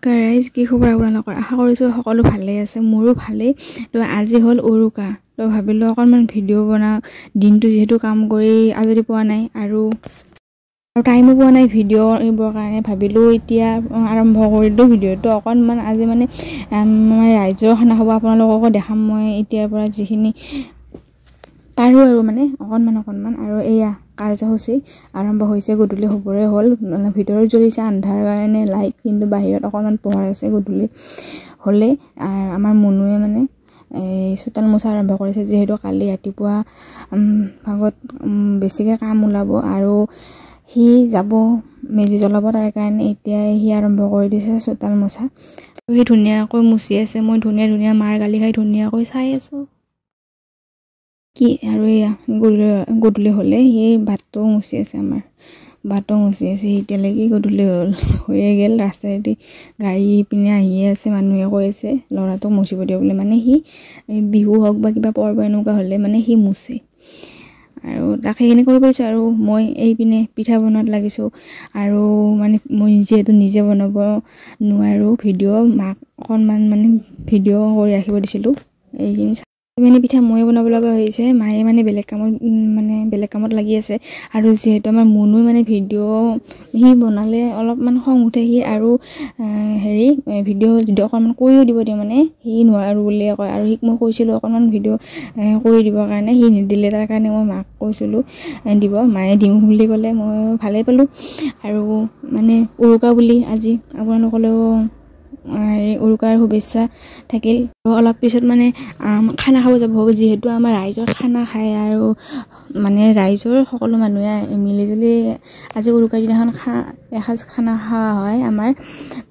guys কি খবৰ আপোনালোকৰ আশা কৰিছোঁ সকলো ভালে আছে মোৰো ভালেই তো আজি হ'ল উৰুকা তো ভাবিলোঁ অকণমান ভিডিঅ' বনাওঁ দিনটো যিহেতু কাম কৰি আজৰি পোৱা নাই আৰু টাইমো পোৱা নাই ভিডিঅ' কৰিবৰ কাৰণে ভাবিলোঁ এতিয়া আৰম্ভ কৰিলোঁ ভিডিঅ'টো অকণমান আজি মানে আমাৰ ৰাইজৰ খানা খাব আপোনালোককো দেখাম মই এতিয়াৰ পৰা যিখিনি পাৰোঁ আৰু মানে অকণমান আৰু এয়া কাৰ্যসূচী আৰম্ভ হৈছে গধূলি হ'বৰে হ'ল ভিতৰত জ্বলিছে আন্ধাৰ কাৰণে লাইট কিন্তু বাহিৰত অকণমান পোহৰ আছে গধূলি হ'লে আমাৰ মুনুৱে মানে চোতাল মোচা আৰম্ভ কৰিছে যিহেতু কালি ৰাতিপুৱা ভাগত বেছিকৈ কাম ওলাব আৰু সি যাব মেজি জ্বলাব তাৰ কাৰণে এতিয়া সি আৰম্ভ কৰি দিছে চোতাল মোচা সি ধুনীয়াকৈ মুচি আছে মই ধুনীয়া মাৰ গালি খাই ধুনীয়াকৈ চাই আছোঁ কি আৰু এয়া গধূলি হ'লে সেই ভাতটো মুচি আছে আমাৰ ভাতটো মুচি আছে এতিয়ালৈকে গধূলি হৈয়ে গ'ল ৰাস্তাইদি গাড়ী পিনে আহিয়ে আছে মানুহে কৈ আছে ল'ৰাটোক মুচিব দিয়ক বুলি মানে সি বিহু হওক বা কিবা পৰ্ব এনেকুৱা হ'লে মানে সি মুচে আৰু তাকে সেইখিনি কৰিব পাৰিছোঁ আৰু মই এই পিনে পিঠা বনোৱাত লাগিছোঁ আৰু মানে মই যিহেতু নিজে বনাব নোৱাৰোঁ ভিডিঅ' মাক অকণমান মানে ভিডিঅ' কৰি ৰাখিব দিছিলোঁ এইখিনি মানে পিঠা ময়ে বনাব লগা হৈছে মায়ে মানে বেলেগ কামত লাগি আছে আৰু যিহেতু আমাৰ মুনুই মানে ভিডিঅ' সি বনালে অলপমান খং উঠে সি আৰু ভিডিঅ' যদি অকণমান কৰিও দিব দিয়ে মানে সি নোৱাৰোঁ বুলিয়ে কয় আৰু সিক মই কৈছিলোঁ অকণমান ভিডিঅ' কৰি দিবৰ কাৰণে সি নিদিলে তাৰ কাৰণে মই মাক কৈছিলোঁ দিব মায়ে দিওঁ বুলি ক'লে মই ভালেই পালোঁ আৰু মানে উৰুকা বুলি আজি আপোনালোকলৈও উৰুকাৰ শুভেচ্ছা থাকিল আৰু অলপ পিছত মানে খানা খাব যাব হ'ব যিহেতু আমাৰ ৰাইজৰ খানা খায় আৰু মানে ৰাইজৰ সকলো মানুহে মিলিজুলি আজি উৰুকাৰ দিনাখন এসাঁজ খানা খোৱা হয় আমাৰ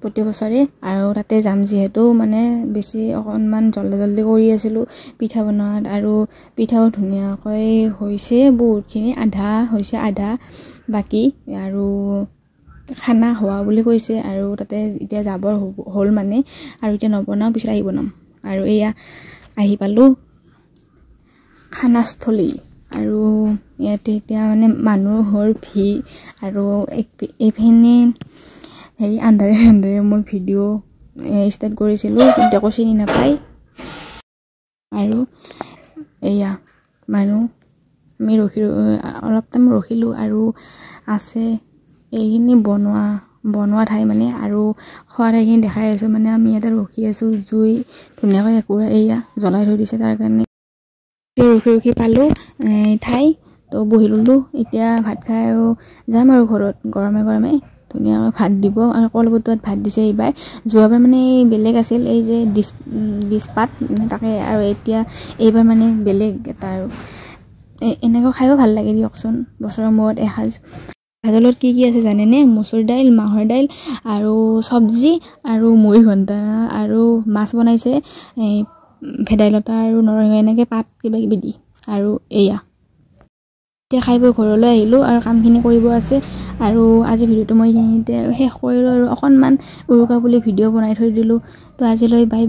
প্ৰতি বছৰে আৰু তাতে যাম যিহেতু মানে বেছি অকণমান জল্দি কৰি আছিলোঁ পিঠা বনোৱাত আৰু পিঠাও ধুনীয়াকৈ হৈছে বহুতখিনি আধা বাকী আৰু খানা হোৱা বুলি কৈছে আৰু তাতে এতিয়া যাবৰ হ'ল মানে আৰু এতিয়া নবনাওঁ পিছত আহি বনাম আৰু এয়া আহি পালোঁ খানাস্থলী আৰু ইয়াতে এতিয়া মানে মানুহৰ ভিৰ আৰু এইপিনে আন্ধাৰে মই ভিডিঅ' ষ্টাৰ্ট কৰিছিলোঁ কিন্তু একো চিনি নাপায় আৰু এয়া মানুহ আমি অলপ টাইম ৰখিলোঁ আৰু আছে এইখিনি বনোৱা ঠাই মানে আৰু খোৱা ঠাইখিনি দেখাই আছোঁ মানে আমি ইয়াতে ৰখি আছোঁ জুই ধুনীয়াকৈ এয়া জ্বলাই থৈ দিছে তাৰ কাৰণে ৰখি পালোঁ ঠাই তো বহি ল'লোঁ এতিয়া ভাত খাই আৰু যাম আৰু ঘৰত গৰমে ধুনীয়াকৈ ভাত দিব আৰু কলপতুৱাত ভাত দিছে এইবাৰ যোৱাবাৰ মানে বেলেগ আছিল এই যে ডিছপাত তাকে আৰু এইবাৰ মানে বেলেগ এটা আৰু এনেকৈ খায়ো ভাল লাগে দিয়কচোন বছৰৰ মূৰত এসাঁজ ভাতৰ লগত কি আছে জানেনে মচুৰ দাইল মাহৰ দাইল আৰু চব্জি আৰু মুড়ি ঘণ্টা আৰু মাছ বনাইছে ভেদাইলতা আৰু নৰসিংহ এনেকৈ পাত কিবা দি আৰু এয়া এতিয়া খাই বৈ ঘৰলৈ আহিলোঁ আৰু কামখিনি কৰিব আছে আৰু আজি ভিডিঅ'টো মই এইখিনিতে শেষ কৰিলোঁ আৰু অকণমান উৰুকা বুলি ভিডিঅ' বনাই থৈ দিলোঁ তো আজিলৈ বাই